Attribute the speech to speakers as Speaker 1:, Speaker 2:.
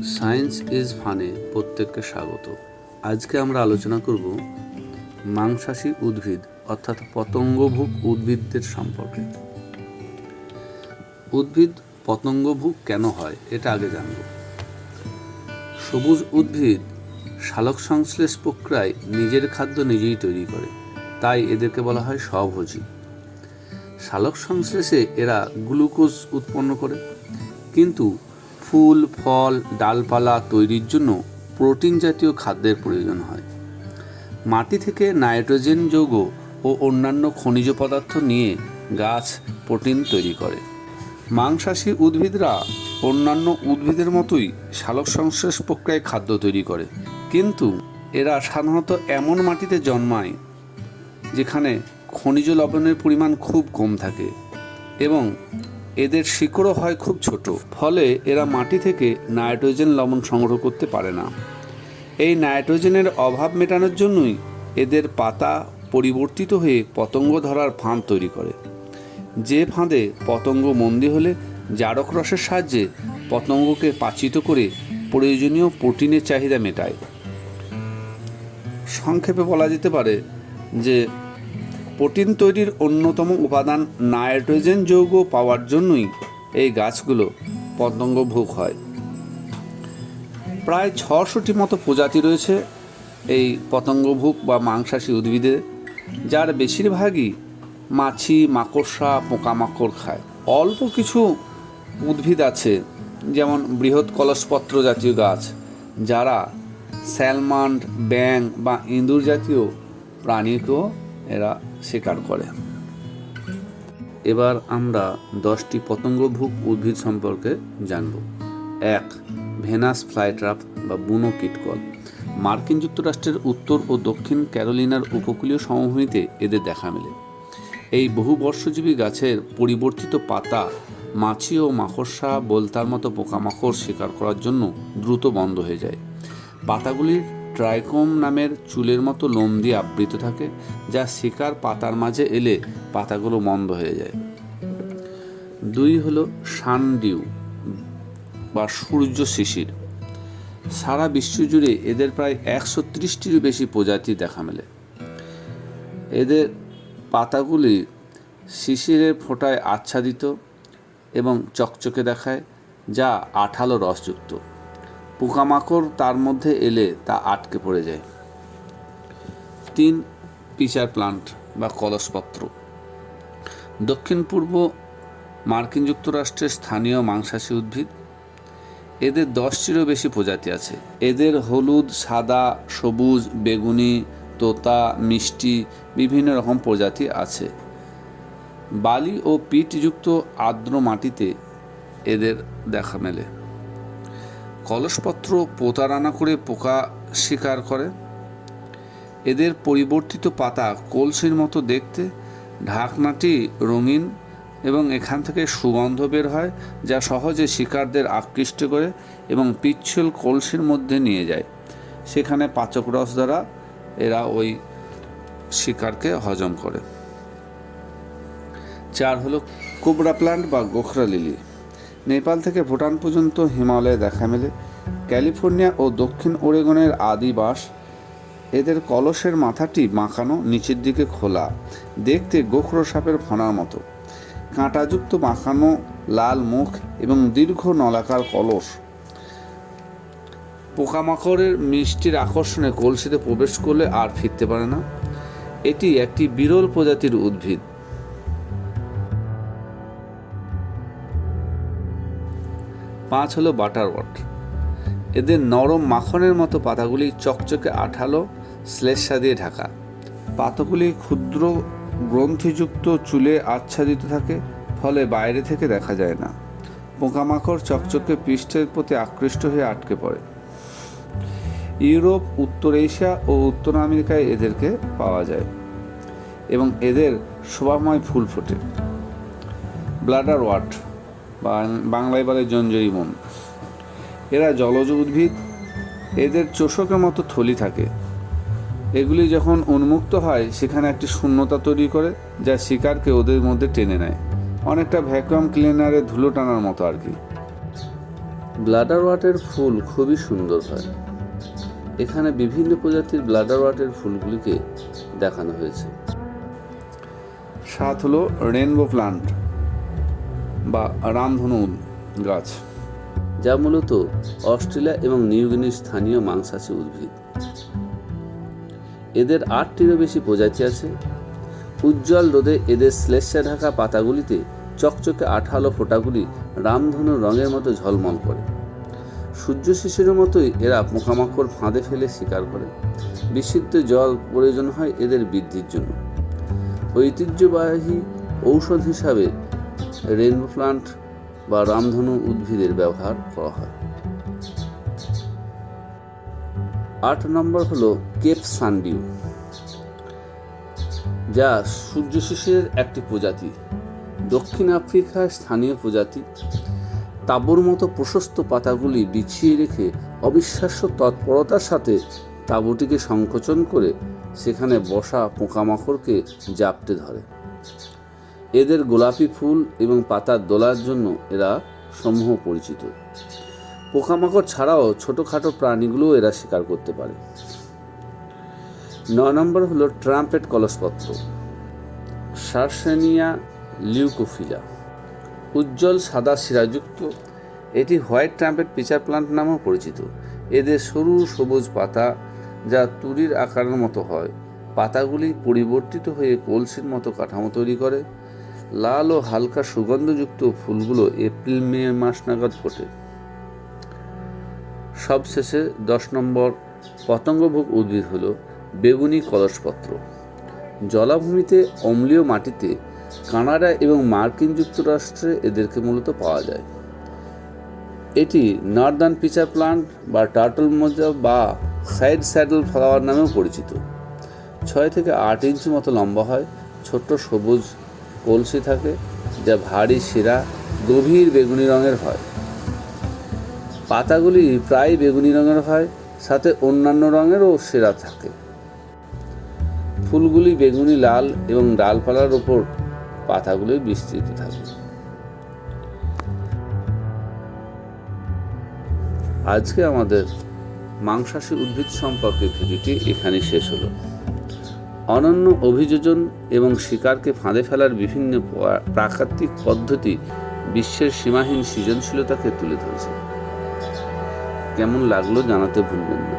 Speaker 1: Science is ফানে প্রত্যেককে স্বাগত। আজকে আমরা আলোচনা করব মাংসাশী উদ্ভিদ অর্থাৎ পতঙ্গভুক উদ্ভিদদের সম্পর্কে। উদ্ভিদ পতঙ্গভুক কেন হয় এটা আগে জানব। সবুজ উদ্ভিদ সালোক সংশ্লেষ প্রক্রিয়ায় নিজের খাদ্য নিজেই তৈরি করে, তাই এদেরকে বলা হয় স্বভোজী। সালোক সংশ্লেষে এরা গ্লুকোজ উৎপন্ন করে, কিন্তু ফুল, ফল, ডালপালা তৈরির জন্য প্রোটিন জাতীয় খাদ্যের প্রয়োজন হয়। মাটি থেকে নাইট্রোজেন যৌগ ও অন্যান্য খনিজ পদার্থ নিয়ে গাছ প্রোটিন তৈরি করে। মাংসাশী উদ্ভিদরা অন্যান্য উদ্ভিদের মতোই সালোক সংশ্লেষ প্রক্রিয়ায় খাদ্য তৈরি করে, কিন্তু এরা সাধারণত এমন মাটিতে জন্মায় যেখানে খনিজ লবণের পরিমাণ খুব কম থাকে এবং এদের শিকড়ও হয় খুব ছোট, ফলে এরা মাটি থেকে নাইট্রোজেন লবণ সংগ্রহ করতে পারে না। এই নাইট্রোজেনের অভাব মেটানোর জন্যই এদের পাতা পরিবর্তিত হয়ে পতঙ্গ ধরার ফাঁদ তৈরি করে, যে ফাঁদে পতঙ্গ বন্দী হলে জারক রসের সাহায্যে পতঙ্গকে পাচিত করে প্রয়োজনীয় প্রোটিনের চাহিদা মেটায়। সংক্ষেপে বলা যেতে পারে যে প্রোটিন তৈরির অন্যতম উপাদান নাইট্রোজেন যৌগ পাওয়ার জন্যই এই গাছগুলো পতঙ্গভুক হয়। প্রায় 600টি মতো প্রজাতি রয়েছে এই পতঙ্গভুক বা মাংসাশী উদ্ভিদে, যার বেশিরভাগই মাছি, মাকড়সা, পোকামাকড় খায়। অল্প কিছু উদ্ভিদ আছে, যেমন বৃহৎ কলসপত্র জাতীয় গাছ, যারা স্যালমন্ড, ব্যাঙ বা ইঁদুর জাতীয় প্রাণীকেও এরা শিকার করে। এবার আমরা 10টি পতঙ্গভুক উদ্ভিদ সম্পর্কে জানব। 1. ভেনাস ফ্লাইট্রাপ বা বুনো কীটকল। মার্কিন যুক্তরাষ্ট্রের উত্তর ও দক্ষিণ ক্যারোলিনার উপকূলীয় সমভূমিতে এদের দেখা মেলে। এই বহুবর্ষজীবী গাছের পরিবর্তিত পাতা মাছি ও মাকড়সা, বোলতার মতো পোকামাকড় শিকার করার জন্য দ্রুত বন্ধ হয়ে যায়। পাতাগুলির ট্রাইকোম নামের চুলের মতো লোম দিয়ে আবৃত থাকে, যা শিকার পাতার মাঝে এলে পাতাগুলো বন্ধ হয়ে যায়। 2 হলো সানডিউ বা সূর্য শিশির। সারা বিশ্বজুড়ে এদের প্রায় 130টিরও বেশি প্রজাতি দেখা মেলে। এদের পাতাগুলি শিশিরের ফোঁটায় আচ্ছাদিত এবং চকচকে দেখায়, যা আঠালো রসযুক্ত। পোকামাকড় তার মধ্যে এলে তা আটকে পড়ে যায়। 3. পিচার প্লান্ট বা কলসপত্র। দক্ষিণ পূর্ব মার্কিন যুক্তরাষ্ট্রের স্থানীয় মাংসাশী উদ্ভিদ। এদের 10টিরও বেশি প্রজাতি আছে। এদের হলুদ, সাদা, সবুজ, বেগুনি, তোতা, মিষ্টি বিভিন্ন রকম প্রজাতি আছে। বালি ও পিটযুক্ত আর্দ্র মাটিতে এদের দেখা মেলে। কলসপত্র প্রতারণা করে পোকা শিকার করে। এদের পরিবর্তিত পাতা কলসির মতো দেখতে, ঢাকনাটি রঙিন এবং এখান থেকে সুগন্ধ বের হয়, যা সহজে শিকারদের আকৃষ্ট করে এবং পিচ্ছিল কলসির মধ্যে নিয়ে যায়। সেখানে পাচক রস দ্বারা এরা ওই শিকারকে হজম করে। 4 হলো কোবরা প্লান্ট বা গোখরা লিলি। নেপাল থেকে ভুটান পর্যন্ত হিমালয়ে দেখা মেলে। ক্যালিফোর্নিয়া ও দক্ষিণ ওরেগনের আদিবাস। এদের কলসের মাথাটি বাঁকানো, নিচের দিকে খোলা, দেখতে গোখরো সাপের ফণার মতো। কাঁটাযুক্ত বাঁকানো লাল মুখ এবং দীর্ঘ নলাকার কলস। পোকামাকড়ের মিষ্টির আকর্ষণে কলসিতে প্রবেশ করলে আর ফিরতে পারে না। এটি একটি বিরল প্রজাতির উদ্ভিদ। 5 হলো বাটারওয়াট। এদের নরম মাখনের মতো পাতাগুলি চকচকে আঠালো শ্লেষ্মা দিয়ে ঢাকা। পাতাগুলি ক্ষুদ্র গ্রন্থিযুক্ত চুলে আচ্ছাদিত থাকে, ফলে বাইরে থেকে দেখা যায় না। পোকামাকড় চকচকে পৃষ্ঠের প্রতি আকৃষ্ট হয়ে আটকে পড়ে। ইউরোপ, উত্তর এশিয়া ও উত্তর আমেরিকায় এদেরকে পাওয়া যায় এবং এদের শোভাময় ফুল ফোটে। ব্লাডারওয়াট বা বাংলায় বলে জঞ্জরি বন। এরা জলজ উদ্ভিদ। এদের চোষকের মতো থলি থাকে। এগুলি যখন উন্মুক্ত হয় সেখানে একটি শূন্যতা তৈরি করে, যা শিকারকে ওদের মধ্যে টেনে নেয়, অনেকটা ভ্যাকুয়াম ক্লিনারে ধুলো টানার মতো আর কি। ব্লাডারওয়াটের ফুল খুবই সুন্দর হয়। এখানে বিভিন্ন প্রজাতির ব্লাডারওয়াটের ফুলগুলিকে দেখানো হয়েছে। 7 হলো রেনবো প্লান্ট বা রামধনু গাছ, যা মূলত অস্ট্রেলিয়া এবং নিউগিনির স্থানীয় মাংসাশী উদ্ভিদ। এদের 8টিরও বেশি প্রজাতি আছে। উজ্জ্বল রোদে এদের শ্লেষ্মা ঢাকা পাতাগুলিতে চকচকে আঠালো ফোঁটাগুলি রামধনু রঙের মতো ঝলমল করে। সূর্য শিশিরের মতোই এরা পোকামাকড় ফাঁদে ফেলে শিকার করে। বিশুদ্ধ জল প্রয়োজন হয় এদের বৃদ্ধির জন্য। ঐতিহ্যবাহী ঔষধ হিসাবে রেনবো প্লান্ট বা রামধনু উদ্ভিদের ব্যবহার করা হয়। 8 নম্বর হলো কেপ সানডিউ, যা সূর্য শিশিরের একটি প্রজাতি। দক্ষিণ আফ্রিকার স্থানীয় প্রজাতি। তাঁবুর মতো প্রশস্ত পাতাগুলি বিছিয়ে রেখে অবিশ্বাস্য তৎপরতার সাথে তাঁবুটিকে সংকোচন করে সেখানে বসা পোকামাকড়কে জাপটে ধরে। এদের গোলাপি ফুল এবং পাতার দোলার জন্য এরা সমূহ পরিচিত। পোকামাকড় ছাড়াও ছোটোখাটো প্রাণীগুলোও এরা শিকার করতে পারে। 9 নম্বর হলো ট্রাম্পেট কলসপত্র, সার্সেনিয়া লিউকোফিলা। উজ্জ্বল সাদা শিরাযুক্ত, এটি হোয়াইট ট্রাম্পেট পিচার প্লান্ট নামেও পরিচিত। এদের সরু সবুজ পাতা, যা তুরির আকারের মতো হয়। পাতাগুলি পরিবর্তিত হয়ে কলসির মতো কাঠামো তৈরি করে। লাল ও হালকা সুগন্ধযুক্ত ফুলগুলো এপ্রিল মে মাস নাগাদ ফোটে। সবশেষে 10 নম্বর পতঙ্গভোগ উদ্ভিদ হলো বেগুনি কলসপত্র। জলাভূমিতে অম্লীয় মাটিতে কানাডা এবং মার্কিন যুক্তরাষ্ট্রে এদেরকে মূলত পাওয়া যায়। এটি নর্দার্ন পিচার প্লান্ট বা টার্টল মোজা বা সাইড স্যাডল ফ্লাওয়ার নামেও পরিচিত। 6 থেকে 8 ইঞ্চি মতো লম্বা হয়। ছোট্ট সবুজ কলসি থাকে, যা ভারী শিরা গভীর বেগুনি রঙের হয়। পাতাগুলি প্রায় বেগুনি রঙের হয়, সাথে অন্যান্য রঙেরও শিরা থাকে। ফুলগুলি বেগুনি লাল এবং ডালপালার ওপর পাতাগুলি বিস্তৃত থাকে। আজকে আমাদের মাংসাশী উদ্ভিদ সম্পর্কে ভিডিওটি এখানে শেষ হলো। অনন্য অভিযোজন এবং শিকারকে ফাঁদে ফেলার বিভিন্ন প্রাকৃতিক পদ্ধতি বিশ্বের সীমাহীন সৃজনশীলতাকে তুলে ধরেছে। কেমন লাগলো জানাতে ভুলবেন না।